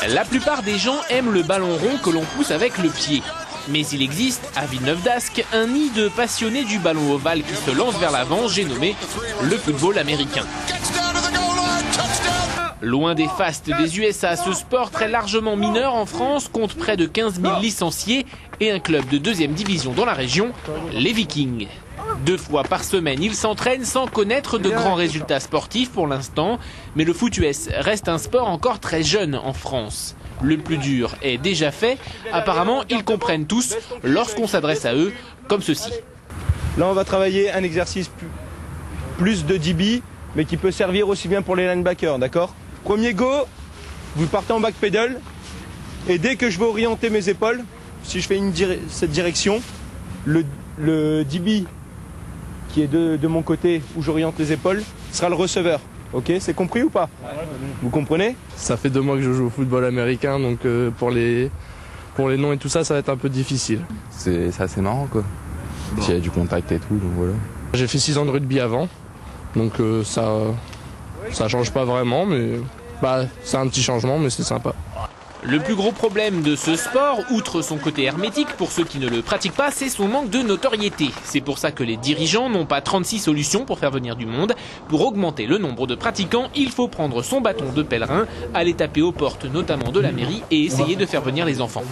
La plupart des gens aiment le ballon rond que l'on pousse avec le pied. Mais il existe, à Villeneuve-d'Ascq, un nid de passionnés du ballon ovale qui se lance vers l'avant, j'ai nommé le football américain. Loin des fastes des USA, ce sport très largement mineur en France compte près de 15 000 licenciés et un club de 2e division dans la région, les Vikings. 2 fois par semaine, ils s'entraînent sans connaître de grands résultats sportifs pour l'instant, mais le foot US reste un sport encore très jeune en France. Le plus dur est déjà fait, apparemment ils comprennent tous lorsqu'on s'adresse à eux comme ceci. Là on va travailler un exercice plus de DB, mais qui peut servir aussi bien pour les linebackers, d'accord? Premier go, vous partez en back pedal, et dès que je vais orienter mes épaules, si je fais cette direction, le DB qui est de mon côté où j'oriente les épaules sera le receveur. Ok, c'est compris ou pas? Vous comprenez? Ça fait 2 mois que je joue au football américain, donc pour les noms et tout ça, ça va être un peu difficile. C'est assez marrant quoi. Bon. Il y a du contact et tout, donc voilà. J'ai fait 6 ans de rugby avant, donc ça change pas vraiment, mais c'est un petit changement, mais c'est sympa. Le plus gros problème de ce sport, outre son côté hermétique pour ceux qui ne le pratiquent pas, c'est son manque de notoriété. C'est pour ça que les dirigeants n'ont pas 36 solutions pour faire venir du monde. Pour augmenter le nombre de pratiquants, il faut prendre son bâton de pèlerin, aller taper aux portes notamment de la mairie et essayer de faire venir les enfants.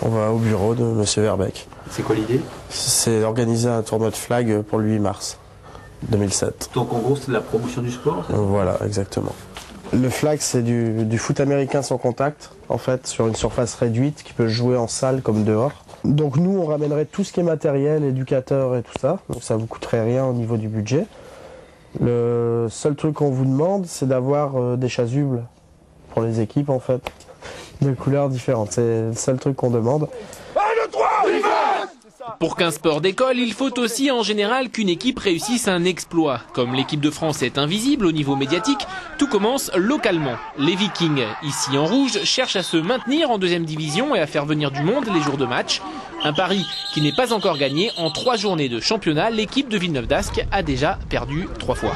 On va au bureau de M. Verbeek. C'est quoi l'idée? C'est d'organiser un tournoi de flag pour le 8 mars 2007. Donc en gros c'est de la promotion du sport? Voilà, exactement. Le flag, c'est du foot américain sans contact, en fait, sur une surface réduite qui peut jouer en salle comme dehors. Donc nous, on ramènerait tout ce qui est matériel, éducateur et tout ça, donc ça vous coûterait rien au niveau du budget. Le seul truc qu'on vous demande, c'est d'avoir des chasubles pour les équipes, en fait, de couleurs différentes. C'est le seul truc qu'on demande. Pour qu'un sport décolle, il faut aussi en général qu'une équipe réussisse un exploit. Comme l'équipe de France est invisible au niveau médiatique, tout commence localement. Les Vikings, ici en rouge, cherchent à se maintenir en 2e division et à faire venir du monde les jours de match. Un pari qui n'est pas encore gagné. En 3 journées de championnat, l'équipe de Villeneuve-d'Ascq a déjà perdu 3 fois.